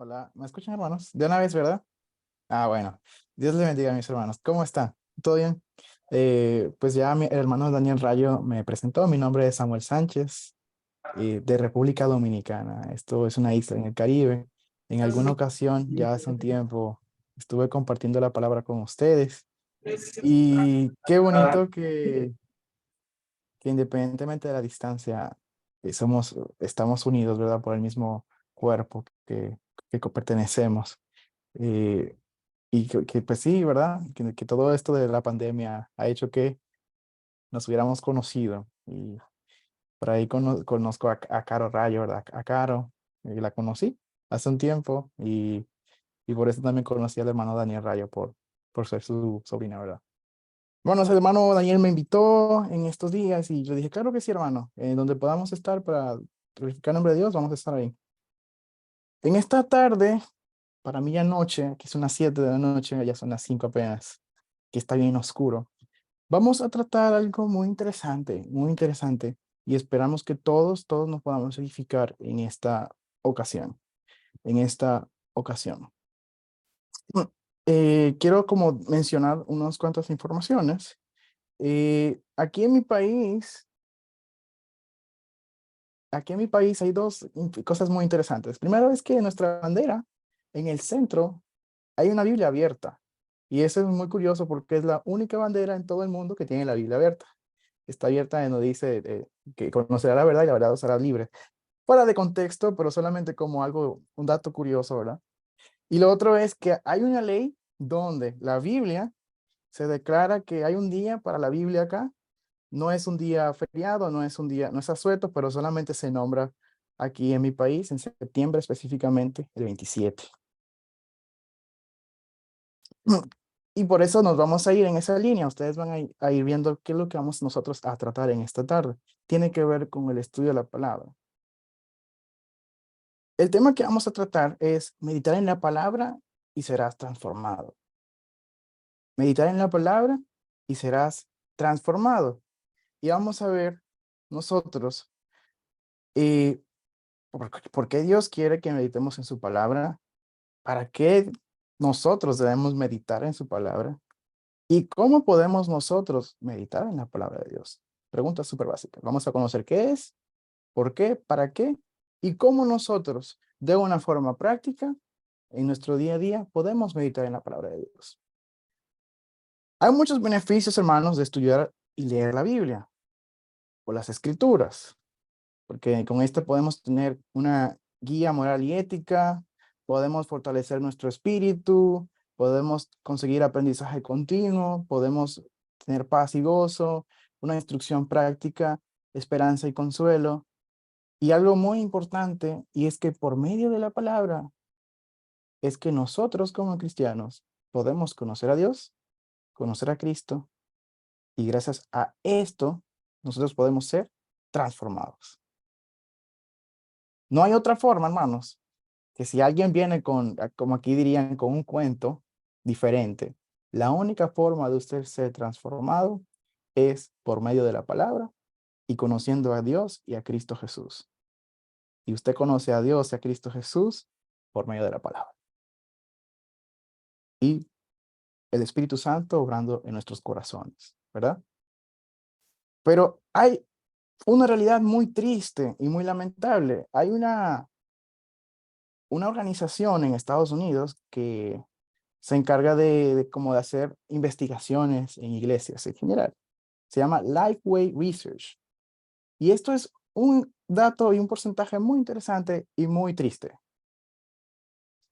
Hola, ¿me escuchan, hermanos? De una vez, ¿verdad? Ah, bueno. Dios les bendiga, mis hermanos. ¿Cómo están? ¿Todo bien? Pues ya mi hermano Daniel Rayo me presentó. Mi nombre es Samuel Sánchez, de República Dominicana. Esto es una isla en el Caribe. En alguna ocasión, ya hace un tiempo, estuve compartiendo la palabra con ustedes. Y qué bonito que independientemente de la distancia, estamos unidos, ¿verdad? Por el mismo cuerpo que pertenecemos. Eh, y pues sí, ¿verdad? Que todo esto de la pandemia ha hecho que nos hubiéramos conocido. Y por ahí conozco a Caro Rayo, ¿verdad? A Caro, y la conocí hace un tiempo y por eso también conocí al hermano Daniel Rayo por ser su sobrina, ¿verdad? Bueno, ese hermano Daniel me invitó en estos días y yo dije, claro que sí, hermano, en donde podamos estar para glorificar el nombre de Dios, vamos a estar ahí. En esta tarde, para mí ya noche, que son las 7 de la noche, ya son las 5 apenas, que está bien oscuro. Vamos a tratar algo muy interesante, y esperamos que todos nos podamos edificar en esta ocasión. Mm, quiero como mencionar unas cuantas informaciones. Aquí en mi país, hay dos cosas muy interesantes. Primero es que nuestra bandera, en el centro, hay una Biblia abierta. Y eso es muy curioso porque es la única bandera en todo el mundo que tiene la Biblia abierta. Está abierta y nos dice que conocerá la verdad y la verdad os hará libre. Fuera de contexto, pero solamente como algo, un dato curioso, ¿verdad? Y lo otro es que hay una ley donde la Biblia se declara que hay un día para la Biblia acá. No es un día feriado, no es asueto, pero solamente se nombra aquí en mi país, en septiembre específicamente, el 27. Y por eso nos vamos a ir en esa línea. Ustedes van a ir viendo qué es lo que vamos nosotros a tratar en esta tarde. Tiene que ver con el estudio de la palabra. El tema que vamos a tratar es meditar en la palabra y serás transformado. Meditar en la palabra y serás transformado. Y vamos a ver nosotros eh, por qué Dios quiere que meditemos en su palabra, para qué nosotros debemos meditar en su palabra y cómo podemos nosotros meditar en la palabra de Dios. Pregunta súper básica. Vamos a conocer qué es, por qué, para qué y cómo nosotros, de una forma práctica, en nuestro día a día, podemos meditar en la palabra de Dios. Hay muchos beneficios, hermanos, de estudiar y leer la Biblia o las Escrituras, porque con esto podemos tener una guía moral y ética, podemos fortalecer nuestro espíritu, podemos conseguir aprendizaje continuo, podemos tener paz y gozo, una instrucción práctica, esperanza y consuelo. Y algo muy importante, y es que por medio de la palabra, es que nosotros como cristianos podemos conocer a Dios, conocer a Cristo, y gracias a esto, nosotros podemos ser transformados. No hay otra forma, hermanos, que si alguien viene con, como aquí dirían, con un cuento diferente, la única forma de usted ser transformado es por medio de la palabra y conociendo a Dios y a Cristo Jesús. Y usted conoce a Dios y a Cristo Jesús por medio de la palabra. Y el Espíritu Santo obrando en nuestros corazones, ¿verdad? Pero hay una realidad muy triste y muy lamentable. Hay una organización en Estados Unidos que se encarga de como de hacer investigaciones en iglesias en general. Se llama Lifeway Research. Y esto es un dato y un porcentaje muy interesante y muy triste.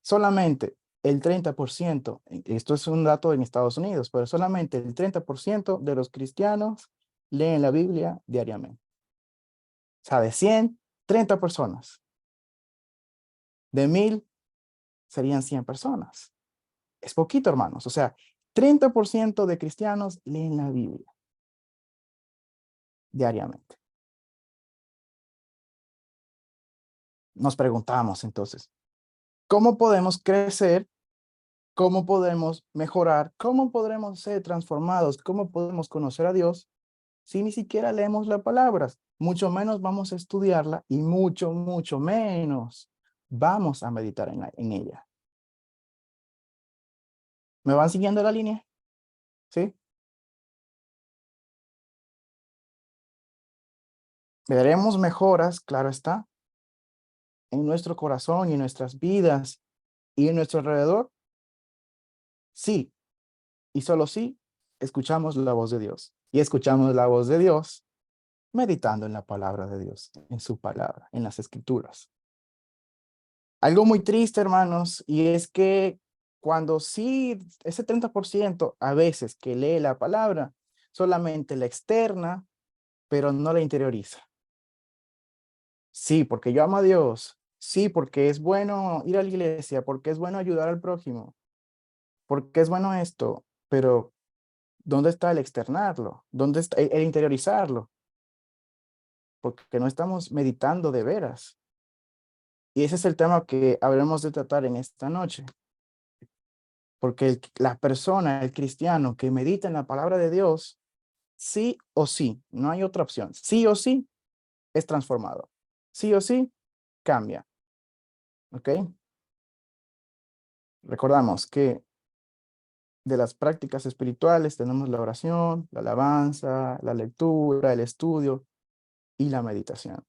Solamente el 30%, esto es un dato en Estados Unidos, pero solamente el 30% de los cristianos leen la Biblia diariamente. O sea, de 100, 30 personas. De 1000 serían 100 personas. Es poquito, hermanos. O sea, 30% de cristianos leen la Biblia diariamente. Nos preguntamos entonces, ¿cómo podemos crecer? ¿Cómo podemos mejorar? ¿Cómo podremos ser transformados? ¿Cómo podemos conocer a Dios si ni siquiera leemos las palabras? Mucho menos vamos a estudiarla y mucho menos vamos a meditar en ella. ¿Me van siguiendo la línea? ¿Sí? Veremos mejoras, claro está, en nuestro corazón y en nuestras vidas y en nuestro alrededor. Sí, y solo sí, escuchamos la voz de Dios. Y escuchamos la voz de Dios meditando en la palabra de Dios, en su palabra, en las escrituras. Algo muy triste, hermanos, y es que cuando sí, ese 30% a veces que lee la palabra, solamente la externa, pero no la interioriza. Sí, porque yo amo a Dios. Sí, porque es bueno ir a la iglesia, porque es bueno ayudar al prójimo, porque es bueno esto, pero ¿dónde está el externarlo? ¿Dónde está el interiorizarlo? Porque no estamos meditando de veras. Y ese es el tema que habremos de tratar en esta noche. Porque la persona, el cristiano que medita en la palabra de Dios, sí o sí, no hay otra opción, sí o sí es transformado, sí o sí cambia, ¿ok? Recordamos que de las prácticas espirituales tenemos la oración, la alabanza, la lectura, el estudio y la meditación.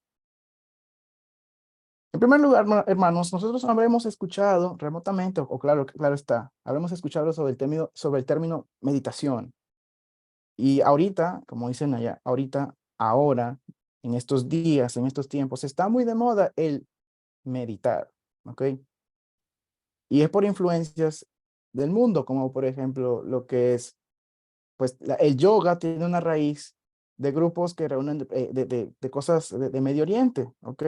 En primer lugar, hermanos, nosotros habremos escuchado remotamente, o claro, claro está, habremos escuchado sobre el término meditación. Y ahorita, como dicen allá, ahorita, ahora, en estos días, en estos tiempos, está muy de moda el meditar, ¿ok? Y es por influencias del mundo, como por ejemplo lo que es, pues el yoga tiene una raíz de grupos que reúnen de cosas de Medio Oriente, ¿ok?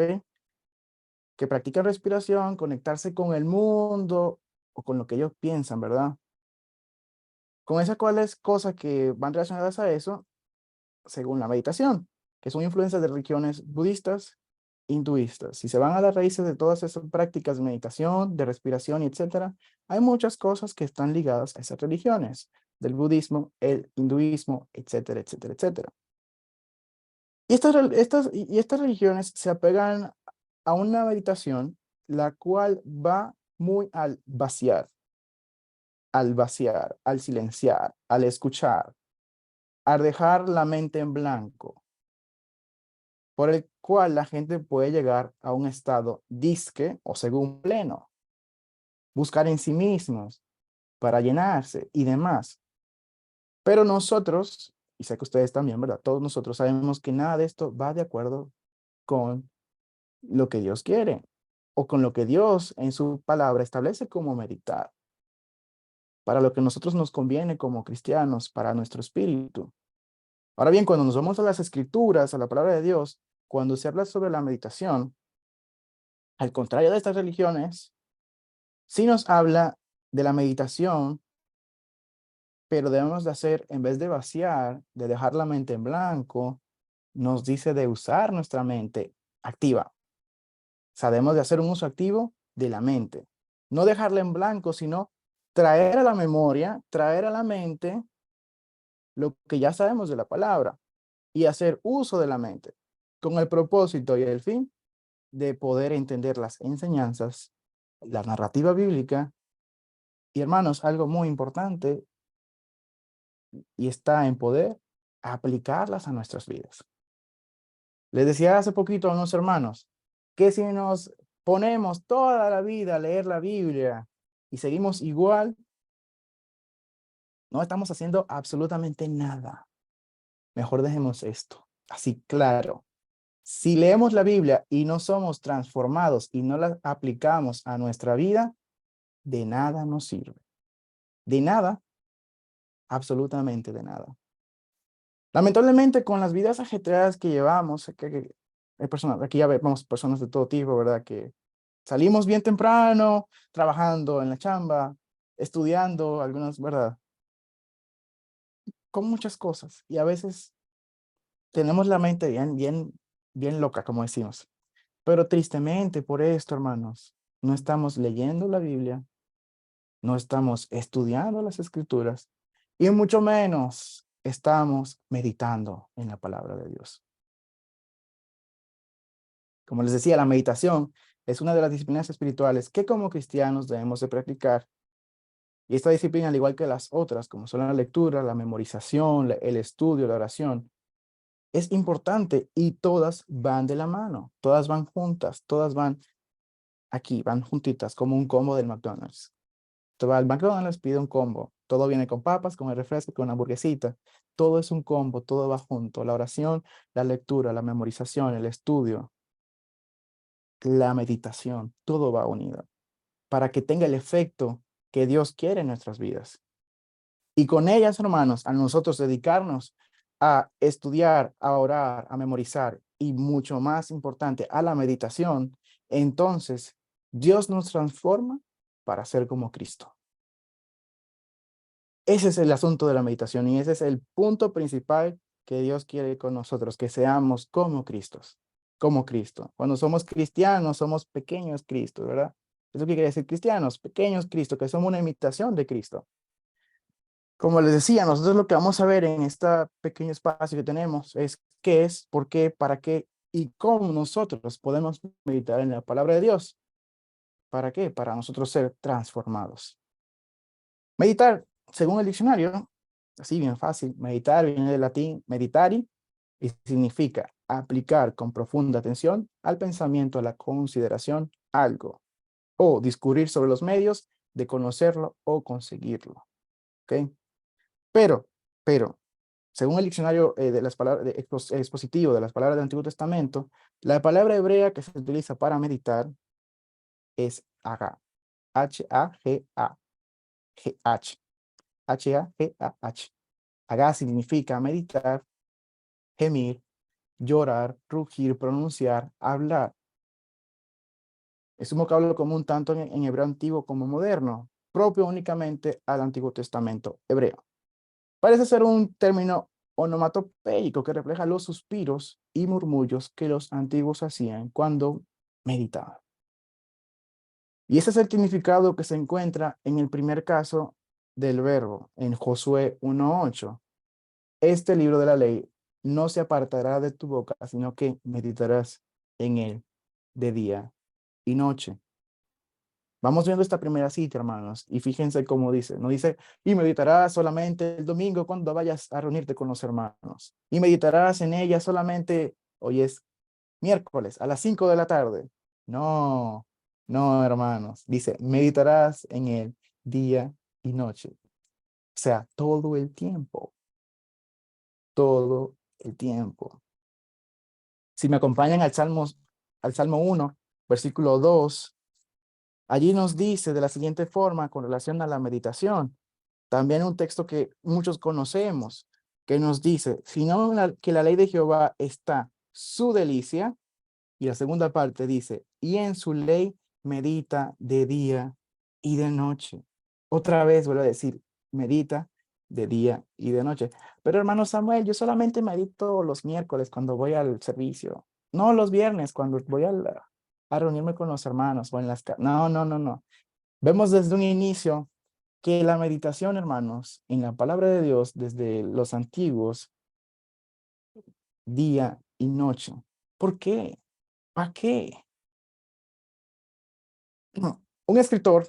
Que practican respiración, conectarse con el mundo o con lo que ellos piensan, ¿verdad? Con esas cuales cosas que van relacionadas a eso, según la meditación, que son influencias de religiones budistas, hinduistas. Si se van a las raíces de todas esas prácticas de meditación, de respiración, y etcétera, hay muchas cosas que están ligadas a esas religiones, del budismo, el hinduismo, etcétera, etcétera, etcétera. Y estas religiones se apegan a una meditación la cual va muy al vaciar, al silenciar, al escuchar, al dejar la mente en blanco, por el cual la gente puede llegar a un estado disque o según pleno, buscar en sí mismos para llenarse y demás. Pero nosotros, y sé que ustedes también, ¿verdad? Todos nosotros sabemos que nada de esto va de acuerdo con lo que Dios quiere o con lo que Dios en su palabra establece como meditar, para lo que nosotros nos conviene como cristianos, para nuestro espíritu. Ahora bien, cuando nos vamos a las escrituras, a la palabra de Dios, cuando se habla sobre la meditación, al contrario de estas religiones, sí nos habla de la meditación, pero debemos de hacer, en vez de vaciar, de dejar la mente en blanco, nos dice de usar nuestra mente activa. Sabemos de hacer un uso activo de la mente. No dejarla en blanco, sino traer a la memoria, traer a la mente lo que ya sabemos de la palabra y hacer uso de la mente con el propósito y el fin de poder entender las enseñanzas, la narrativa bíblica y, hermanos, algo muy importante y está en poder aplicarlas a nuestras vidas. Les decía hace poquito a unos hermanos que si nos ponemos toda la vida a leer la Biblia y seguimos igual, no estamos haciendo absolutamente nada. Mejor dejemos esto así claro. Si leemos la Biblia y no somos transformados y no la aplicamos a nuestra vida, de nada nos sirve. De nada, absolutamente de nada. Lamentablemente, con las vidas ajetreadas que llevamos, hay personas, aquí ya vemos personas de todo tipo, ¿verdad? Que salimos bien temprano, trabajando en la chamba, estudiando, algunas, ¿verdad? Con muchas cosas. Y a veces tenemos la mente bien loca, como decimos. Pero tristemente por esto, hermanos, no estamos leyendo la Biblia, no estamos estudiando las Escrituras y mucho menos estamos meditando en la palabra de Dios. Como les decía, la meditación es una de las disciplinas espirituales que como cristianos debemos de practicar. Y esta disciplina, al igual que las otras, como son la lectura, la memorización, el estudio, la oración, es importante y todas van de la mano, todas van juntas, todas van aquí, van juntitas, como un combo del McDonald's. Tú vas al McDonald's, pide un combo, todo viene con papas, con el refresco, con una hamburguesita, todo es un combo, todo va junto, la oración, la lectura, la memorización, el estudio, la meditación, todo va unido, para que tenga el efecto que Dios quiere en nuestras vidas. Y con ellas, hermanos, a nosotros dedicarnos a estudiar, a orar, a memorizar y mucho más importante, a la meditación, entonces Dios nos transforma para ser como Cristo. Ese es el asunto de la meditación y ese es el punto principal que Dios quiere con nosotros, que seamos como Cristos, como Cristo. Cuando somos cristianos, somos pequeños Cristos, ¿verdad? ¿Eso qué quiere decir cristianos? Pequeños Cristo, que somos una imitación de Cristo. Como les decía, nosotros lo que vamos a ver en este pequeño espacio que tenemos es qué es, por qué, para qué y cómo nosotros podemos meditar en la palabra de Dios. ¿Para qué? Para nosotros ser transformados. Meditar, según el diccionario, así bien fácil, meditar viene del latín meditari y significa aplicar con profunda atención al pensamiento, a la consideración, algo, o discurrir sobre los medios de conocerlo o conseguirlo. ¿Ok? Pero, según el diccionario de las palabras expositivo de las palabras del Antiguo Testamento, la palabra hebrea que se utiliza para meditar es H-A-G-A, H-A-G-A, H, H-A-G-A-H. Agá significa meditar, gemir, llorar, rugir, pronunciar, hablar. Es un vocablo común tanto en hebreo antiguo como moderno, propio únicamente al Antiguo Testamento hebreo. Parece ser un término onomatopeico que refleja los suspiros y murmullos que los antiguos hacían cuando meditaban. Y ese es el significado que se encuentra en el primer caso del verbo, en Josué 1:8. Este libro de la ley no se apartará de tu boca, sino que meditarás en él de día y noche. Vamos viendo esta primera cita, hermanos, y fíjense cómo dice. No dice, y meditarás solamente el domingo cuando vayas a reunirte con los hermanos. Y meditarás en ella solamente, hoy es miércoles, a las 5 de la tarde. No, no, hermanos. Dice, meditarás en él día y noche. O sea, todo el tiempo. Todo el tiempo. Si me acompañan al Salmo 1, versículo 2, allí nos dice de la siguiente forma con relación a la meditación. También un texto que muchos conocemos, que nos dice, sino que la ley de Jehová está su delicia, y la segunda parte dice, y en su ley medita de día y de noche. Otra vez vuelvo a decir, medita de día y de noche. Pero hermano Samuel, yo solamente medito los miércoles cuando voy al servicio, no los viernes cuando voy a reunirme con los hermanos o en las... No, no, no, no. Vemos desde un inicio que la meditación, hermanos, en la palabra de Dios, desde los antiguos, día y noche. ¿Por qué? ¿Para qué? No. Un escritor,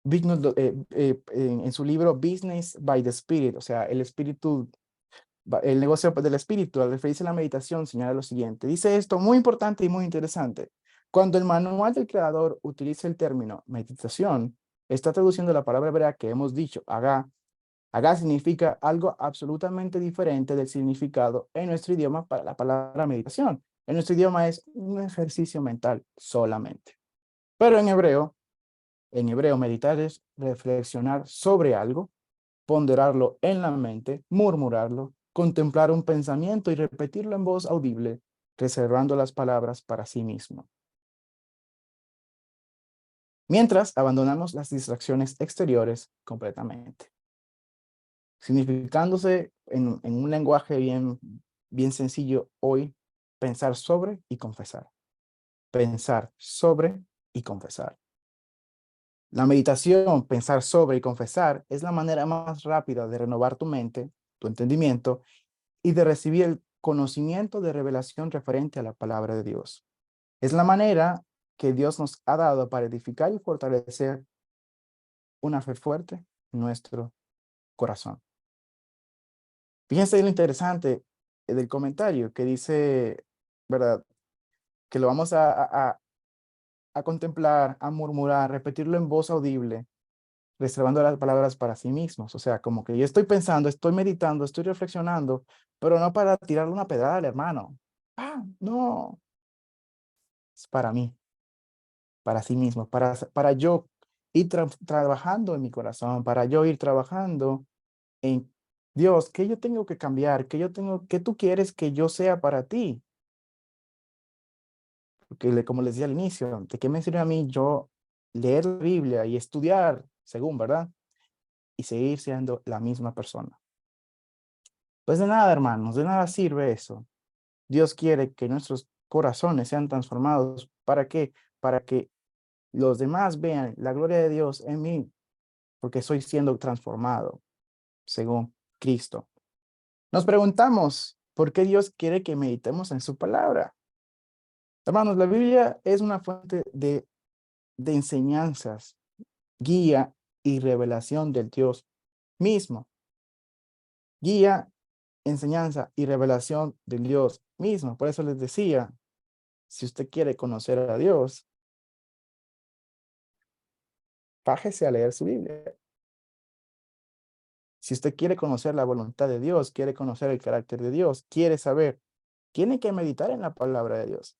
en su libro Business by the Spirit, o sea, el espíritu, el negocio del espíritu, al referirse a la meditación, señala lo siguiente. Dice esto muy importante y muy interesante. Cuando el manual del creador utiliza el término meditación, está traduciendo la palabra hebrea que hemos dicho, haga. Haga significa algo absolutamente diferente del significado en nuestro idioma para la palabra meditación. En nuestro idioma es un ejercicio mental solamente. Pero en hebreo meditar es reflexionar sobre algo, ponderarlo en la mente, murmurarlo, contemplar un pensamiento y repetirlo en voz audible, reservando las palabras para sí mismo. Mientras abandonamos las distracciones exteriores completamente. Significándose en un lenguaje bien sencillo hoy, pensar sobre y confesar. Pensar sobre y confesar. La meditación, pensar sobre y confesar, es la manera más rápida de renovar tu mente, tu entendimiento, y de recibir el conocimiento de revelación referente a la palabra de Dios. Es la manera que Dios nos ha dado para edificar y fortalecer una fe fuerte en nuestro corazón. Fíjense lo interesante del comentario que dice, ¿verdad? Que lo vamos a contemplar, a murmurar, repetirlo en voz audible, reservando las palabras para sí mismos. O sea, como que yo estoy pensando, estoy meditando, estoy reflexionando, pero no para tirarle una pedrada al hermano. Ah, no, es para mí, para sí mismo, para yo ir trabajando en mi corazón, para yo ir trabajando en Dios, ¿qué yo tengo que cambiar? ¿Qué tú quieres que yo sea para ti? Porque como les decía al inicio, ¿de qué me sirve a mí yo leer la Biblia y estudiar, según, ¿verdad? Y seguir siendo la misma persona. Pues de nada, hermanos, de nada sirve eso. Dios quiere que nuestros corazones sean transformados. ¿Para qué? Para que los demás vean la gloria de Dios en mí, porque estoy siendo transformado según Cristo. Nos preguntamos, ¿por qué Dios quiere que meditemos en su palabra? Hermanos, la Biblia es una fuente de enseñanzas, guía y revelación del Dios mismo. Guía, enseñanza y revelación del Dios mismo. Por eso les decía, si usted quiere conocer a Dios, bájese a leer su Biblia. Si usted quiere conocer la voluntad de Dios, quiere conocer el carácter de Dios, quiere saber, tiene que meditar en la palabra de Dios.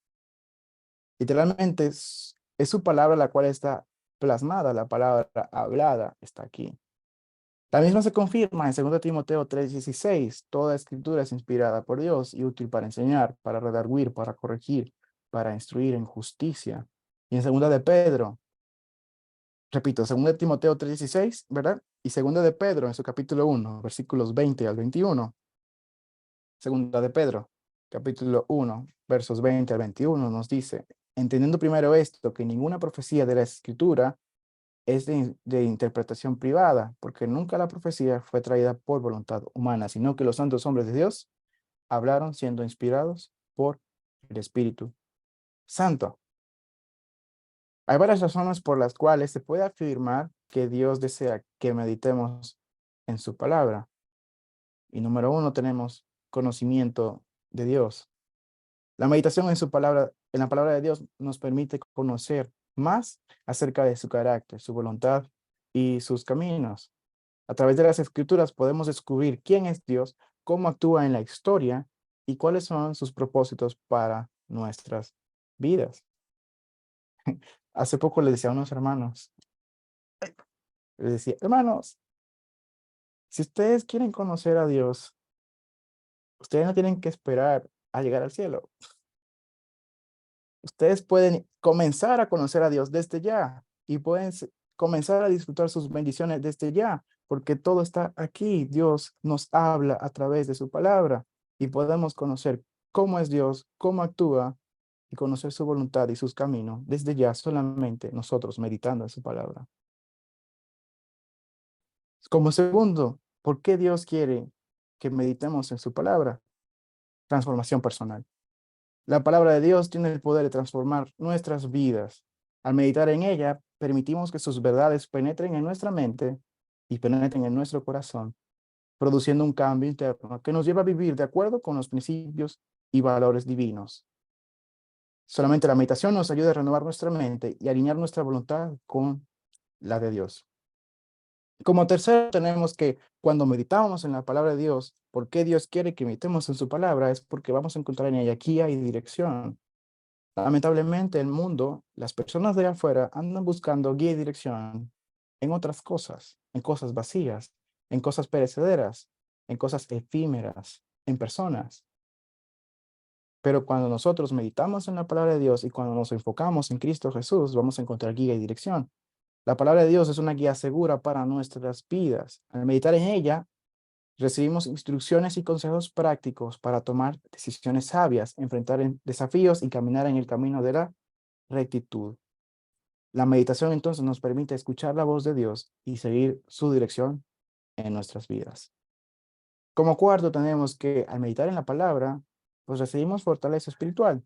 Literalmente es su palabra la cual está plasmada, la palabra hablada está aquí. La misma se confirma en 2 Timoteo 3:16. Toda escritura es inspirada por Dios y útil para enseñar, para redarguir, para corregir, para instruir en justicia. Y en 2 de Pedro, repito, 2 Timoteo 3:16, ¿verdad? Y 2 de Pedro en su capítulo 1, versículos 20 al 21. 2 de Pedro, capítulo 1, versos 20 al 21 nos dice, entendiendo primero esto, que ninguna profecía de la Escritura es de interpretación privada, porque nunca la profecía fue traída por voluntad humana, sino que los santos hombres de Dios hablaron siendo inspirados por el Espíritu Santo. Hay varias razones por las cuales se puede afirmar que Dios desea que meditemos en su palabra. Y número uno, tenemos conocimiento de Dios. La meditación en su palabra, en la palabra de Dios, nos permite conocer más acerca de su carácter, su voluntad y sus caminos. A través de las escrituras podemos descubrir quién es Dios, cómo actúa en la historia y cuáles son sus propósitos para nuestras vidas. Hace poco le decía a unos hermanos, les decía, hermanos, si ustedes quieren conocer a Dios, ustedes no tienen que esperar a llegar al cielo. Ustedes pueden comenzar a conocer a Dios desde ya y pueden comenzar a disfrutar sus bendiciones desde ya, porque todo está aquí. Dios nos habla a través de su palabra y podemos conocer cómo es Dios, cómo actúa y conocer su voluntad y sus caminos desde ya solamente nosotros meditando en su palabra. Como segundo, ¿por qué Dios quiere que meditemos en su palabra? Transformación personal. La palabra de Dios tiene el poder de transformar nuestras vidas. Al meditar en ella, permitimos que sus verdades penetren en nuestra mente y penetren en nuestro corazón, produciendo un cambio interno que nos lleva a vivir de acuerdo con los principios y valores divinos. Solamente la meditación nos ayuda a renovar nuestra mente y alinear nuestra voluntad con la de Dios. Como tercero, tenemos que cuando meditamos en la palabra de Dios, ¿por qué Dios quiere que meditemos en su palabra? Es porque vamos a encontrar en ella guía y dirección. Lamentablemente, el mundo, las personas de afuera andan buscando guía y dirección en otras cosas, en cosas vacías, en cosas perecederas, en cosas efímeras, en personas. Pero cuando nosotros meditamos en la palabra de Dios y cuando nos enfocamos en Cristo Jesús, vamos a encontrar guía y dirección. La palabra de Dios es una guía segura para nuestras vidas. Al meditar en ella, recibimos instrucciones y consejos prácticos para tomar decisiones sabias, enfrentar desafíos y caminar en el camino de la rectitud. La meditación entonces nos permite escuchar la voz de Dios y seguir su dirección en nuestras vidas. Como cuarto, tenemos que al meditar en la palabra, pues recibimos fortaleza espiritual.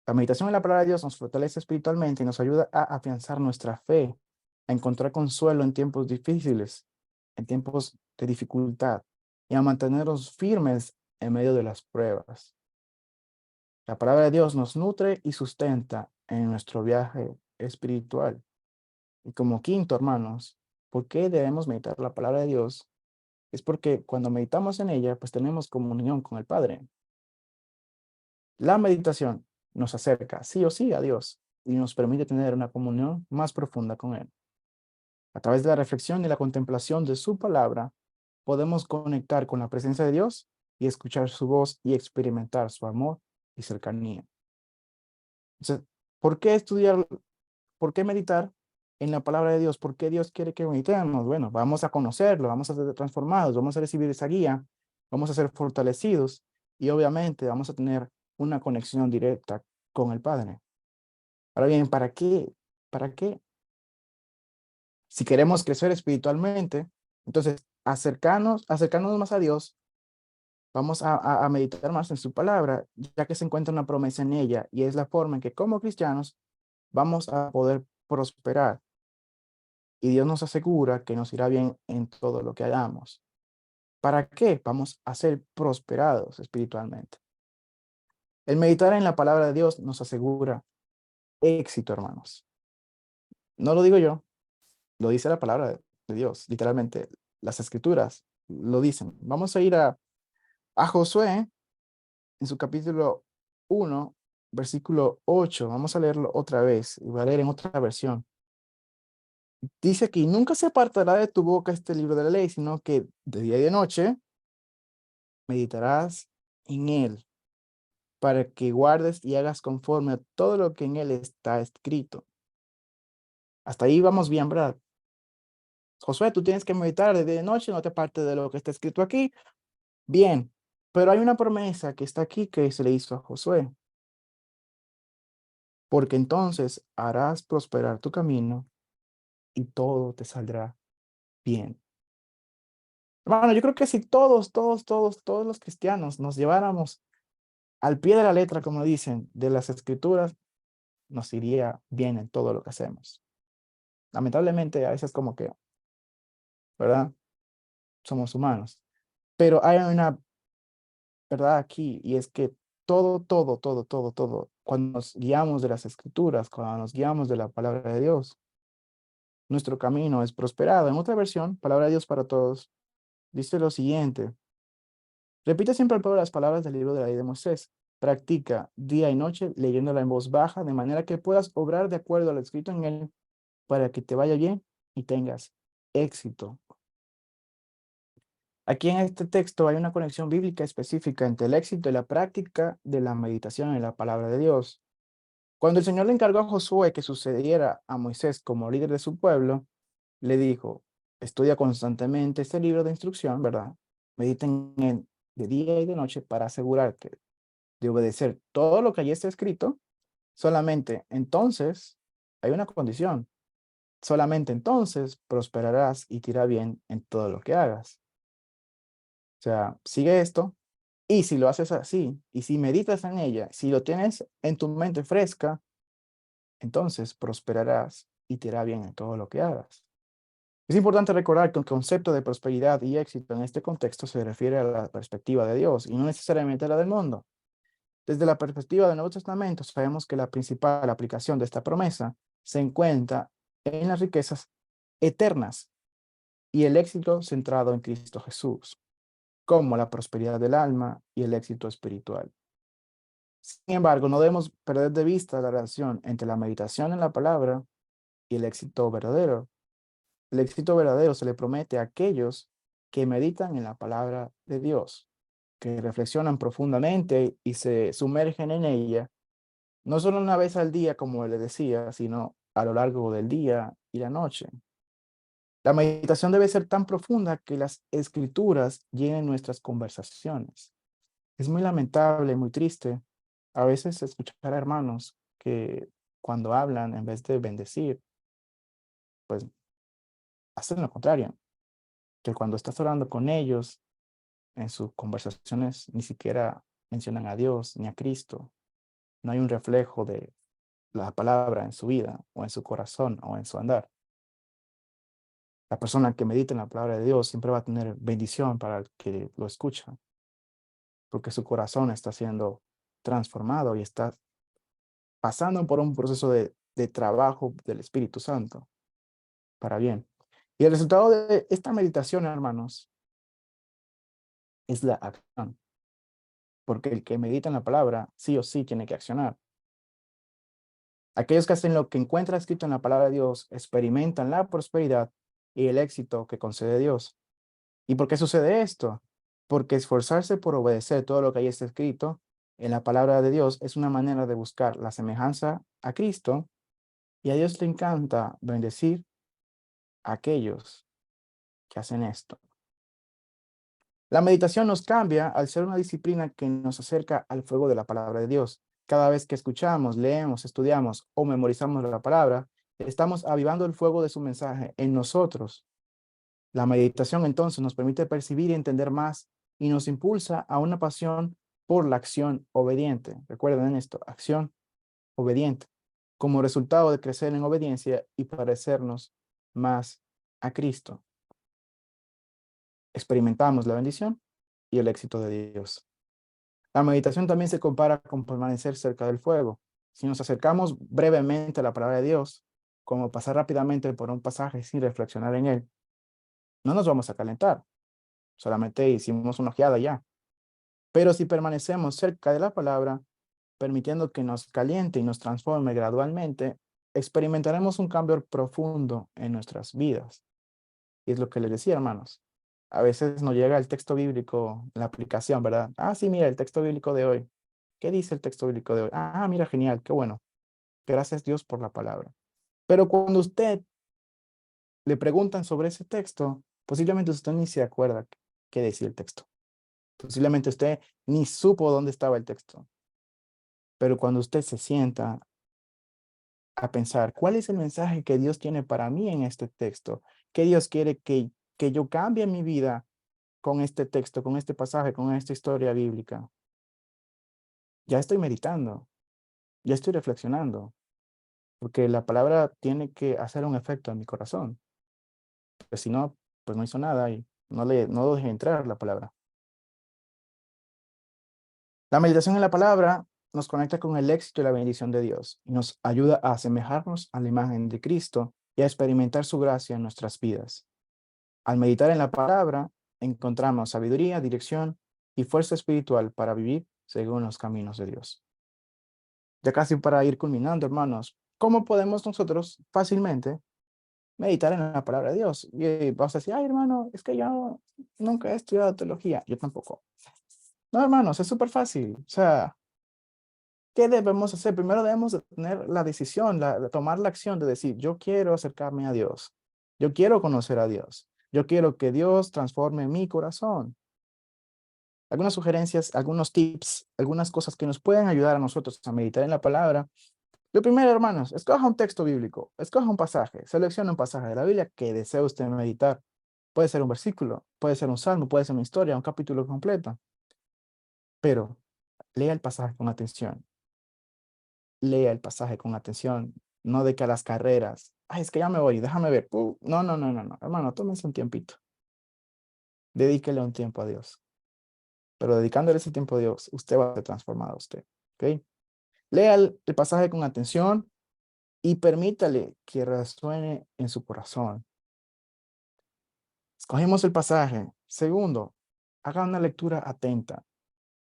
La meditación en la palabra de Dios nos fortalece espiritualmente y nos ayuda a afianzar nuestra fe, a encontrar consuelo en tiempos difíciles, en tiempos de dificultad, y a mantenernos firmes en medio de las pruebas. La palabra de Dios nos nutre y sustenta en nuestro viaje espiritual. Y como quinto, hermanos, ¿por qué debemos meditar la palabra de Dios? Es porque cuando meditamos en ella, pues tenemos comunión con el Padre. La meditación nos acerca sí o sí a Dios y nos permite tener una comunión más profunda con Él. A través de la reflexión y la contemplación de su palabra, podemos conectar con la presencia de Dios y escuchar su voz y experimentar su amor y cercanía. Entonces, ¿por qué estudiar, por qué meditar en la palabra de Dios? ¿Por qué Dios quiere que meditemos? Bueno, vamos a conocerlo, vamos a ser transformados, vamos a recibir esa guía, vamos a ser fortalecidos y obviamente vamos a tener una conexión directa con el Padre. Ahora bien, ¿para qué? ¿Para qué? Si queremos crecer espiritualmente, entonces acercarnos más a Dios, vamos a meditar más en su palabra, ya que se encuentra una promesa en ella y es la forma en que como cristianos vamos a poder prosperar y Dios nos asegura que nos irá bien en todo lo que hagamos. ¿Para qué? Vamos a ser prosperados espiritualmente. El meditar en la palabra de Dios nos asegura éxito, hermanos. No lo digo yo, lo dice la palabra de Dios, literalmente. Las escrituras lo dicen. Vamos a ir a Josué en su capítulo 1, versículo 8. Vamos a leerlo otra vez y voy a leer en otra versión. Dice aquí, nunca se apartará de tu boca este libro de la ley, sino que de día y de noche meditarás en él, para que guardes y hagas conforme a todo lo que en él está escrito. Hasta ahí vamos bien, ¿verdad? Josué, tú tienes que meditar de día y de noche, no te apartes de lo que está escrito aquí. Bien, pero hay una promesa que está aquí que se le hizo a Josué, porque entonces harás prosperar tu camino y todo te saldrá bien. Hermano, yo creo que si todos los cristianos nos lleváramos al pie de la letra, como dicen, de las escrituras, nos iría bien en todo lo que hacemos. Lamentablemente, a veces como que, ¿verdad? Somos humanos. Pero hay una verdad aquí, y es que todo, cuando nos guiamos de las escrituras, cuando nos guiamos de la palabra de Dios, nuestro camino es prosperado. En otra versión, Palabra de Dios para Todos, dice lo siguiente: repite siempre al pueblo las palabras del libro de la ley de Moisés. Practica día y noche leyéndola en voz baja, de manera que puedas obrar de acuerdo a lo escrito en él, para que te vaya bien y tengas éxito. Aquí en este texto hay una conexión bíblica específica entre el éxito y la práctica de la meditación en la palabra de Dios. Cuando el Señor le encargó a Josué que sucediera a Moisés como líder de su pueblo, le dijo: estudia constantemente este libro de instrucción, ¿verdad? Medita en él de día y de noche para asegurarte de obedecer todo lo que allí está escrito. Solamente entonces, hay una condición, solamente entonces prosperarás y te irá bien en todo lo que hagas. O sea, sigue esto, y si lo haces así, y si meditas en ella, si lo tienes en tu mente fresca, entonces prosperarás y te irá bien en todo lo que hagas. Es importante recordar que el concepto de prosperidad y éxito en este contexto se refiere a la perspectiva de Dios y no necesariamente a la del mundo. Desde la perspectiva del Nuevo Testamento, sabemos que la principal aplicación de esta promesa se encuentra en las riquezas eternas y el éxito centrado en Cristo Jesús, como la prosperidad del alma y el éxito espiritual. Sin embargo, no debemos perder de vista la relación entre la meditación en la palabra y el éxito verdadero. El éxito verdadero se le promete a aquellos que meditan en la palabra de Dios, que reflexionan profundamente y se sumergen en ella, no solo una vez al día, como le decía, sino a lo largo del día y la noche. La meditación debe ser tan profunda que las escrituras llenen nuestras conversaciones. Es muy lamentable, muy triste a veces escuchar a hermanos que cuando hablan, en vez de bendecir, pues hacen lo contrario, que cuando estás orando con ellos, en sus conversaciones ni siquiera mencionan a Dios ni a Cristo. no hay un reflejo de la palabra en su vida, o en su corazón, o en su andar. La persona que medita en la palabra de Dios siempre va a tener bendición para el que lo escucha, porque su corazón está siendo transformado y está pasando por un proceso de trabajo del Espíritu Santo para bien. Y el resultado de esta meditación, hermanos, es la acción, porque el que medita en la palabra sí o sí tiene que accionar. Aquellos que hacen lo que encuentra escrito en la palabra de Dios experimentan la prosperidad y el éxito que concede Dios. ¿Y por qué sucede esto? Porque esforzarse por obedecer todo lo que ahí está escrito en la palabra de Dios es una manera de buscar la semejanza a Cristo, y a Dios le encanta bendecir a aquellos que hacen esto. La meditación nos cambia al ser una disciplina que nos acerca al fuego de la palabra de Dios. Cada vez que escuchamos, leemos, estudiamos o memorizamos la palabra, estamos avivando el fuego de su mensaje en nosotros. La meditación entonces nos permite percibir y entender más, y nos impulsa a una pasión por la acción obediente. Recuerden esto, acción obediente, como resultado de crecer en obediencia y parecernos más a Cristo. Experimentamos la bendición y el éxito de Dios. La meditación también se compara con permanecer cerca del fuego. Si nos acercamos brevemente a la palabra de Dios, como pasar rápidamente por un pasaje sin reflexionar en él, no nos vamos a calentar. Solamente hicimos una ojeada ya. Pero si permanecemos cerca de la palabra, permitiendo que nos caliente y nos transforme gradualmente, experimentaremos un cambio profundo en nuestras vidas. Y es lo que les decía, hermanos. A veces nos llega el texto bíblico, la aplicación, ¿verdad? Ah, sí, mira, el texto bíblico de hoy. ¿Qué dice el texto bíblico de hoy? Ah, mira, genial, qué bueno. Gracias Dios por la palabra. Pero cuando usted le preguntan sobre ese texto, posiblemente usted ni se acuerda qué decía el texto. Posiblemente usted ni supo dónde estaba el texto. Pero cuando usted se sienta a pensar, ¿cuál es el mensaje que Dios tiene para mí en este texto? ¿Qué Dios quiere que yo cambie mi vida con este texto, con este pasaje, con esta historia bíblica? Ya estoy meditando, ya estoy reflexionando, porque la palabra tiene que hacer un efecto en mi corazón. Pues si no, pues no hizo nada y no dejé entrar la palabra. La meditación en la palabra nos conecta con el éxito y la bendición de Dios y nos ayuda a asemejarnos a la imagen de Cristo y a experimentar su gracia en nuestras vidas. Al meditar en la palabra, encontramos sabiduría, dirección y fuerza espiritual para vivir según los caminos de Dios. Ya casi para ir culminando, hermanos, ¿cómo podemos nosotros fácilmente meditar en la palabra de Dios? Y vas a decir, ay, hermano, es que yo nunca he estudiado teología. Yo tampoco. No, hermanos, es súper fácil. O sea, ¿qué debemos hacer? Primero debemos de tener la decisión, de tomar la acción de decir, yo quiero acercarme a Dios. Yo quiero conocer a Dios. Yo quiero que Dios transforme mi corazón. Algunas sugerencias, algunos tips, algunas cosas que nos pueden ayudar a nosotros a meditar en la palabra. Lo primero, hermanos, escoja un texto bíblico, escoja un pasaje, seleccione un pasaje de la Biblia que desee usted meditar. Puede ser un versículo, puede ser un salmo, puede ser una historia, un capítulo completo. Pero lea el pasaje con atención. Lea el pasaje con atención, no de que a las carreras. Ay, es que ya me voy, déjame ver. No, no, no, no, no. Hermano, tómese un tiempito. Dedíquele un tiempo a Dios. Pero dedicándole ese tiempo a Dios, usted va a ser transformado, usted. ¿Ok? Lea el pasaje con atención y permítale que resuene en su corazón. Escogimos el pasaje. Segundo, haga una lectura atenta.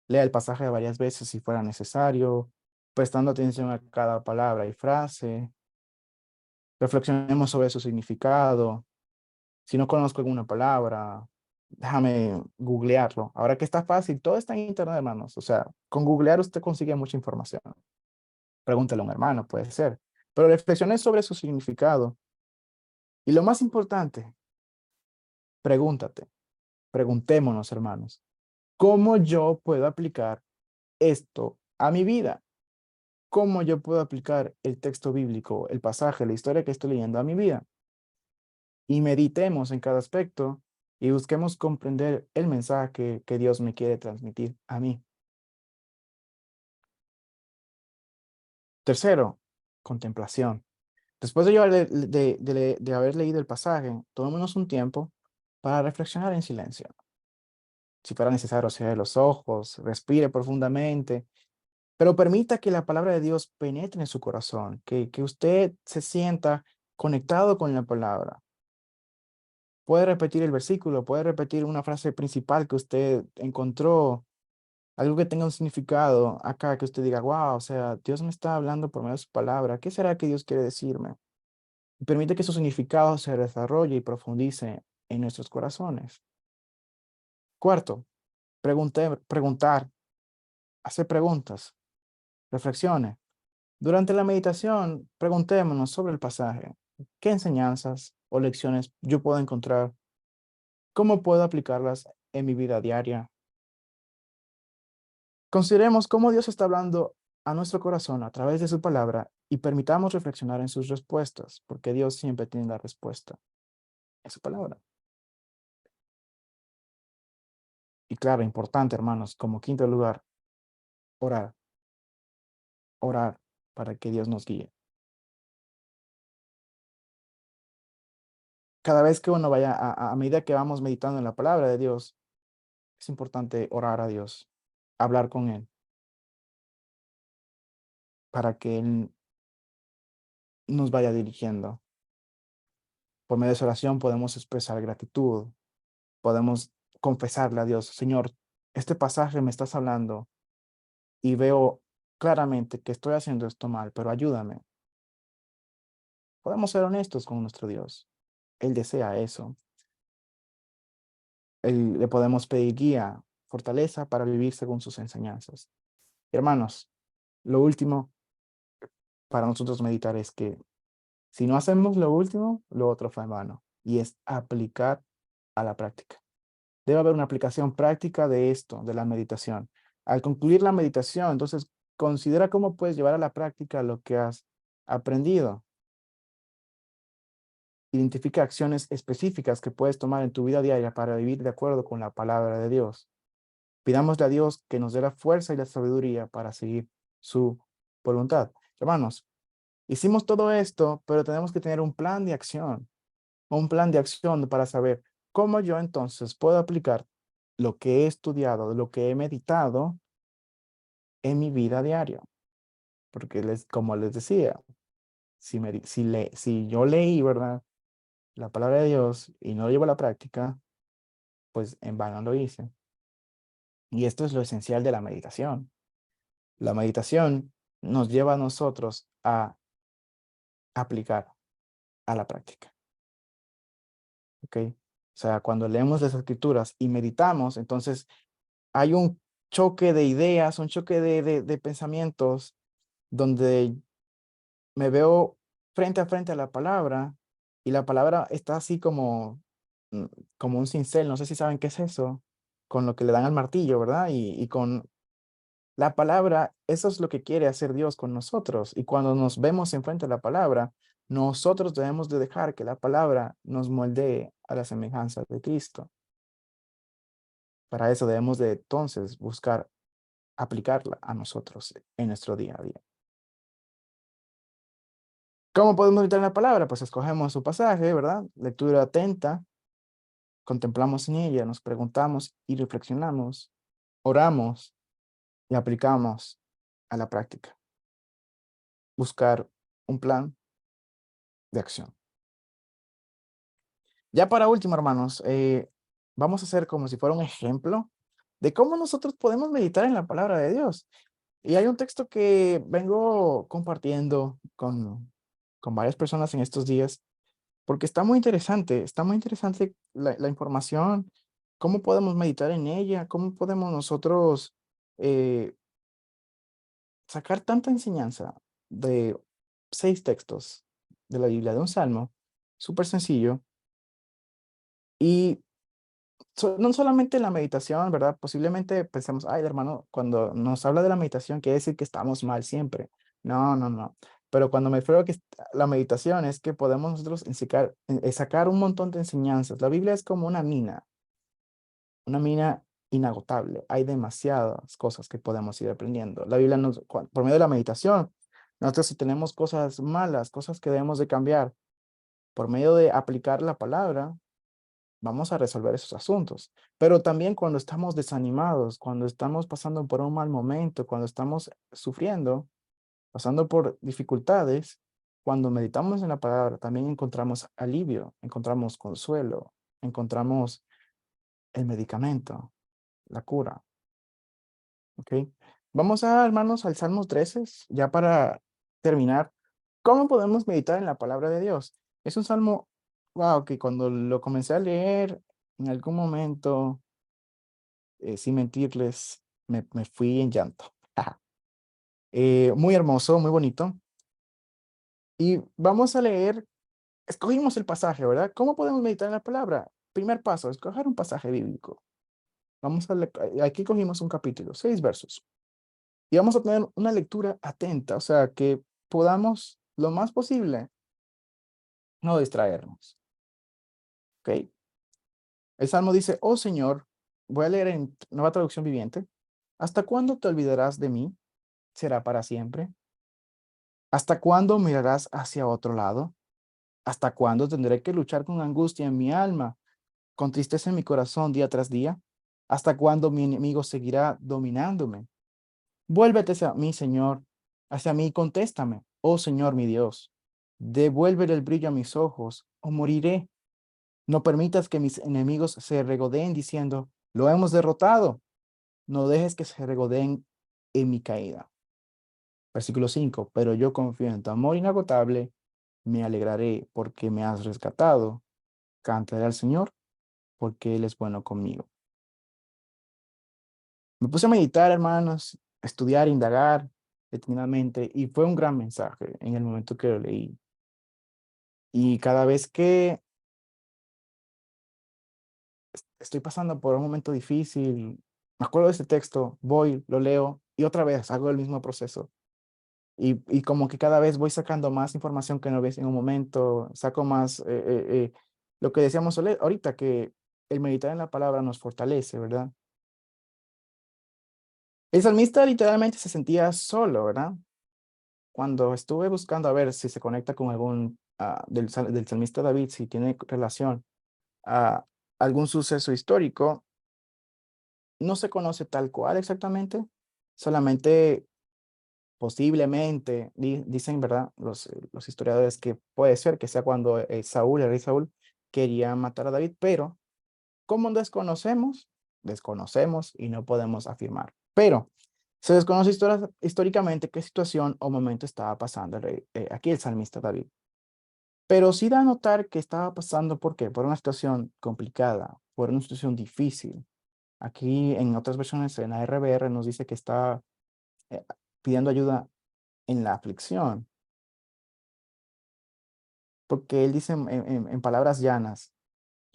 Lea el pasaje varias veces si fuera necesario, prestando atención a cada palabra y frase. Reflexionemos sobre su significado. Si no conozco alguna palabra, déjame googlearlo. Ahora que está fácil, todo está en internet, hermanos. O sea, con googlear usted consigue mucha información. Pregúntele a un hermano, puede ser. Pero reflexione sobre su significado. Y lo más importante, pregúntate, preguntémonos, hermanos, ¿cómo yo puedo aplicar esto a mi vida? ¿Cómo yo puedo aplicar el texto bíblico, el pasaje, la historia que estoy leyendo a mi vida? Y meditemos en cada aspecto y busquemos comprender el mensaje que Dios me quiere transmitir a mí. Tercero, contemplación. Después de, yo de haber leído el pasaje, tomémonos un tiempo para reflexionar en silencio. Si fuera necesario, cierre los ojos, respire profundamente, pero permita que la palabra de Dios penetre en su corazón, que usted se sienta conectado con la palabra. Puede repetir el versículo, puede repetir una frase principal que usted encontró, algo que tenga un significado acá, que usted diga, wow, o sea, Dios me está hablando por medio de su palabra. ¿Qué será que Dios quiere decirme? Y permite que su significado se desarrolle y profundice en nuestros corazones. Cuarto, preguntar, hacer preguntas, reflexione. Durante la meditación, preguntémonos sobre el pasaje. ¿Qué enseñanzas o lecciones yo puedo encontrar? ¿Cómo puedo aplicarlas en mi vida diaria? Consideremos cómo Dios está hablando a nuestro corazón a través de su palabra y permitamos reflexionar en sus respuestas, porque Dios siempre tiene la respuesta en su palabra. Y claro, importante, hermanos, como quinto lugar, orar, orar para que Dios nos guíe. Cada vez que uno vaya, a medida que vamos meditando en la palabra de Dios, es importante orar a Dios, hablar con Él, para que Él nos vaya dirigiendo. Por medio de esa oración podemos expresar gratitud, podemos confesarle a Dios, Señor, este pasaje me estás hablando y veo claramente que estoy haciendo esto mal, pero ayúdame. Podemos ser honestos con nuestro Dios. Él desea eso. Le podemos pedir guía, fortaleza para vivir según sus enseñanzas. Hermanos, lo último para nosotros meditar es que si no hacemos lo último, lo otro fue en vano, y es aplicar a la práctica. Debe haber una aplicación práctica de esto, de la meditación. Al concluir la meditación, entonces considera cómo puedes llevar a la práctica lo que has aprendido. Identifica acciones específicas que puedes tomar en tu vida diaria para vivir de acuerdo con la palabra de Dios. Pidámosle a Dios que nos dé la fuerza y la sabiduría para seguir su voluntad. Hermanos, hicimos todo esto, pero tenemos que tener un plan de acción para saber cómo yo entonces puedo aplicar lo que he estudiado, lo que he meditado en mi vida diaria. Porque como les decía, si yo leí, ¿verdad?, la palabra de Dios y no lo llevo a la práctica, pues en vano lo hice. Y esto es lo esencial de la meditación. La meditación nos lleva a nosotros a aplicar a la práctica. ¿Ok? O sea, cuando leemos las escrituras y meditamos, entonces hay un choque de ideas, un choque de pensamientos donde me veo frente a frente a la palabra y la palabra está así como un cincel, no sé si saben qué es eso, con lo que le dan al martillo, ¿verdad? Y con la palabra, eso es lo que quiere hacer Dios con nosotros. Y cuando nos vemos enfrente a la palabra, nosotros debemos de dejar que la palabra nos moldee a la semejanza de Cristo. Para eso debemos de entonces buscar aplicarla a nosotros en nuestro día a día. ¿Cómo podemos meditar en la palabra? Pues escogemos su pasaje, ¿verdad? Lectura atenta, contemplamos en ella, nos preguntamos y reflexionamos, oramos y aplicamos a la práctica. Buscar un plan de acción. Ya para último, hermanos, vamos a hacer como si fuera un ejemplo de cómo nosotros podemos meditar en la palabra de Dios. Y hay un texto que vengo compartiendo con varias personas en estos días, porque está muy interesante la información, cómo podemos meditar en ella, cómo podemos nosotros eh, sacar tanta enseñanza de 6 textos de la Biblia, de un salmo, súper sencillo, y no solamente la meditación, ¿verdad? Posiblemente pensemos, ay, hermano, cuando nos habla de la meditación, quiere decir que estamos mal siempre. No, no, no. Pero cuando me refiero a que la meditación es que podemos nosotros sacar un montón de enseñanzas. La Biblia es como una mina inagotable. Hay demasiadas cosas que podemos ir aprendiendo. La Biblia por medio de la meditación, Nosotros si tenemos cosas malas, cosas que debemos de cambiar, por medio de aplicar la palabra, vamos a resolver esos asuntos. Pero también cuando estamos desanimados, cuando estamos pasando por un mal momento, cuando estamos sufriendo, pasando por dificultades, cuando meditamos en la palabra, también encontramos alivio, encontramos consuelo, encontramos el medicamento, la cura. ¿Ok? Vamos a, hermanos, al Salmo 13, ya para terminar. ¿Cómo podemos meditar en la palabra de Dios? Es un salmo, wow, que cuando lo comencé a leer, en algún momento, sin mentirles, me fui en llanto. Muy hermoso, muy bonito. Y vamos a leer, escogimos el pasaje, ¿verdad? ¿Cómo podemos meditar en la palabra? Primer paso, escoger un pasaje bíblico. Vamos a aquí cogimos un capítulo, 6 versos. Y vamos a tener una lectura atenta, o sea, que podamos lo más posible no distraernos. ¿Ok? El Salmo dice, oh Señor, voy a leer en Nueva Traducción Viviente, ¿hasta cuándo te olvidarás de mí? ¿Será para siempre? ¿Hasta cuándo mirarás hacia otro lado? ¿Hasta cuándo tendré que luchar con angustia en mi alma, con tristeza en mi corazón día tras día? ¿Hasta cuándo mi enemigo seguirá dominándome? Vuélvete hacia mí, Señor, hacia mí y contéstame, oh Señor mi Dios. Devuélvele el brillo a mis ojos, o moriré. No permitas que mis enemigos se regodeen diciendo, lo hemos derrotado. No dejes que se regodeen en mi caída. Versículo 5. Pero yo confío en tu amor inagotable, me alegraré porque me has rescatado. Cantaré al Señor porque Él es bueno conmigo. Me puse a meditar, hermanos, a estudiar, indagar detenidamente, y fue un gran mensaje en el momento que lo leí. Y cada vez que estoy pasando por un momento difícil, me acuerdo de ese texto, voy, lo leo y otra vez hago el mismo proceso. Y como que cada vez voy sacando más información que no ves en un momento, saco más, lo que decíamos ahorita, que el meditar en la palabra nos fortalece, ¿verdad? El salmista literalmente se sentía solo, ¿verdad? Cuando estuve buscando a ver si se conecta con algún del salmista David, si tiene relación a algún suceso histórico, no se conoce tal cual exactamente, solamente posiblemente, dicen, ¿verdad? Los historiadores que puede ser que sea cuando Saúl, el rey Saúl, quería matar a David, pero como desconocemos, desconocemos y no podemos afirmar. Pero se desconoce históricamente qué situación o momento estaba pasando aquí el salmista David. Pero sí da a notar que estaba pasando, ¿por qué? Por una situación complicada, por una situación difícil. Aquí en otras versiones, en la RBR, nos dice que está eh, pidiendo ayuda en la aflicción, porque él dice en palabras llanas,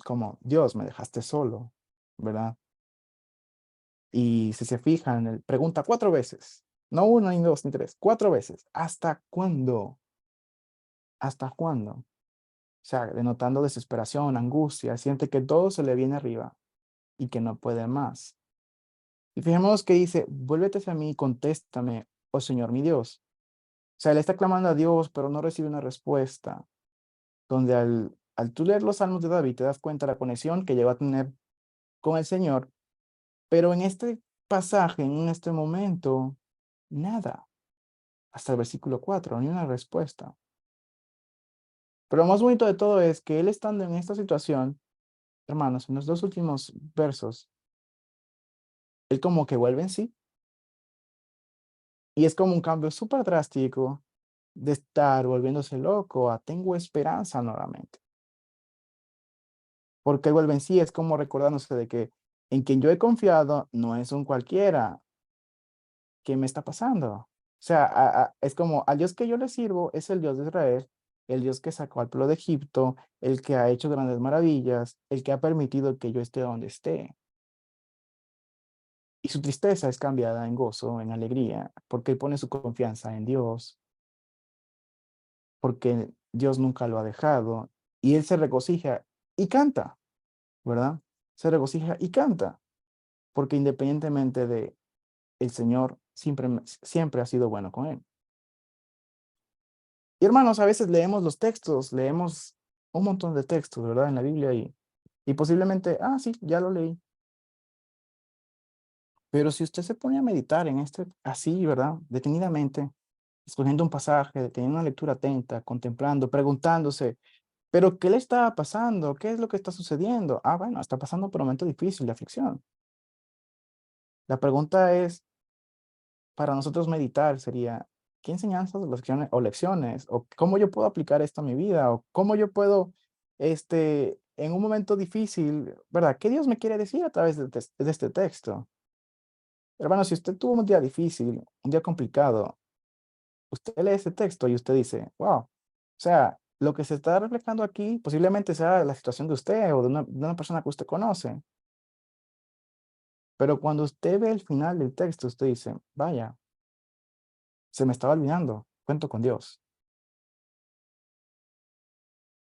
como, Dios, me dejaste solo, ¿verdad? Y si se fijan, él pregunta 4 veces, no una, ni dos, ni tres, 4 veces, ¿hasta cuándo? ¿Hasta cuándo? O sea, denotando desesperación, angustia, siente que todo se le viene arriba y que no puede más. Y fijémonos que dice, vuélvete hacia mí y contéstame, oh Señor mi Dios. O sea, él está clamando a Dios, pero no recibe una respuesta, donde al tú leer los salmos de David te das cuenta de la conexión que llegó a tener con el Señor, pero en este pasaje, en este momento, nada, hasta el versículo 4 ni una respuesta. Pero lo más bonito de todo es que él estando en esta situación, hermanos, en los 2 últimos versos, él como que vuelve en sí, y es como un cambio súper drástico de estar volviéndose loco a tengo esperanza nuevamente. Porque él vuelve en sí, es como recordándose de que en quien yo he confiado no es un cualquiera. ¿Qué me está pasando? O sea, es como al Dios que yo le sirvo es el Dios de Israel, el Dios que sacó al pueblo de Egipto, el que ha hecho grandes maravillas, el que ha permitido que yo esté donde esté. Y su tristeza es cambiada en gozo, en alegría, porque él pone su confianza en Dios, porque Dios nunca lo ha dejado, y él se regocija y canta, ¿verdad? Se regocija y canta, porque independientemente de el Señor siempre ha sido bueno con él. Y hermanos, a veces leemos los textos, leemos un montón de textos, ¿verdad? En la Biblia y posiblemente, sí, ya lo leí. Pero si usted se pone a meditar en así, ¿verdad? Detenidamente, escogiendo un pasaje, teniendo una lectura atenta, contemplando, preguntándose, ¿pero qué le está pasando? ¿Qué es lo que está sucediendo? Bueno, está pasando por un momento difícil de aflicción. La pregunta es, para nosotros meditar sería, ¿qué enseñanzas o cómo yo puedo aplicar esto a mi vida? ¿O cómo yo puedo, en un momento difícil, ¿verdad? ¿Qué Dios me quiere decir a través de este texto? Hermano, si usted tuvo un día difícil, un día complicado, usted lee ese texto y usted dice, wow, o sea, lo que se está reflejando aquí posiblemente sea la situación de usted o de una persona que usted conoce, pero cuando usted ve el final del texto, usted dice, vaya, se me estaba olvidando, cuento con Dios.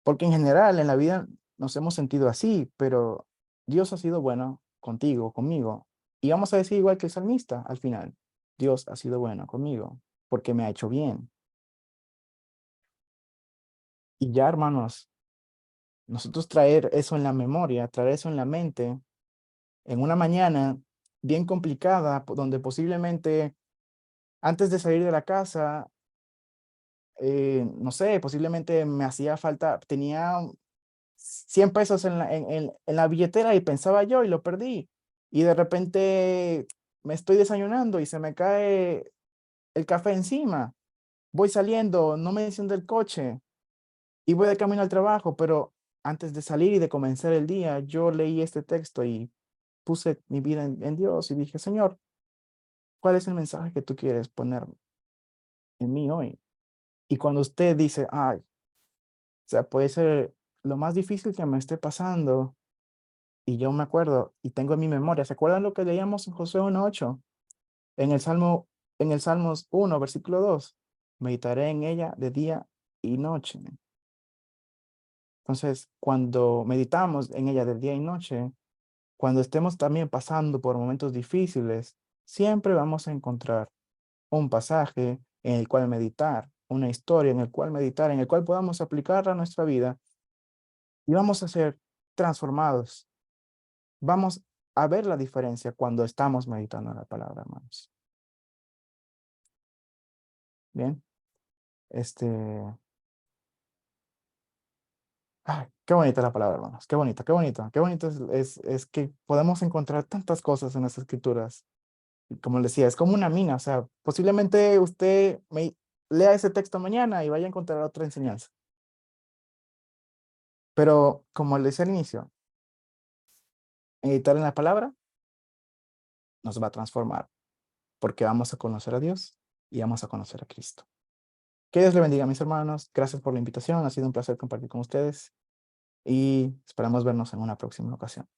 Porque en general en la vida nos hemos sentido así, pero Dios ha sido bueno contigo, conmigo. Y vamos a decir igual que el salmista al final, Dios ha sido bueno conmigo porque me ha hecho bien. Y ya, hermanos, nosotros traer eso en la memoria, traer eso en la mente, en una mañana bien complicada, donde posiblemente antes de salir de la casa, no sé, posiblemente me hacía falta, tenía 100 pesos en la billetera y pensaba yo y lo perdí. Y de repente me estoy desayunando y se me cae el café encima. Voy saliendo, no me enciende el coche y voy de camino al trabajo, pero antes de salir y de comenzar el día, yo leí este texto y puse mi vida en Dios y dije, Señor, ¿cuál es el mensaje que tú quieres poner en mí hoy? Y cuando usted dice, o sea, puede ser lo más difícil que me esté pasando, y yo me acuerdo y tengo en mi memoria, ¿se acuerdan lo que leíamos en Josué 1:8? En el Salmos 1, versículo 2, meditaré en ella de día y noche. Entonces, cuando meditamos en ella de día y noche, cuando estemos también pasando por momentos difíciles, siempre vamos a encontrar un pasaje en el cual meditar, una historia en el cual meditar, en el cual podamos aplicarla a nuestra vida y vamos a ser transformados. Vamos a ver la diferencia cuando estamos meditando en la palabra, hermanos. Bien, este, qué bonita la palabra, hermanos, qué bonita, qué bonita, qué bonito es que podemos encontrar tantas cosas en las escrituras. Y como les decía, es como una mina, o sea, posiblemente usted lea ese texto mañana y vaya a encontrar otra enseñanza. Pero como les decía al inicio, meditar en la palabra nos va a transformar porque vamos a conocer a Dios y vamos a conocer a Cristo. Que Dios le bendiga, mis hermanos. Gracias por la invitación. Ha sido un placer compartir con ustedes y esperamos vernos en una próxima ocasión.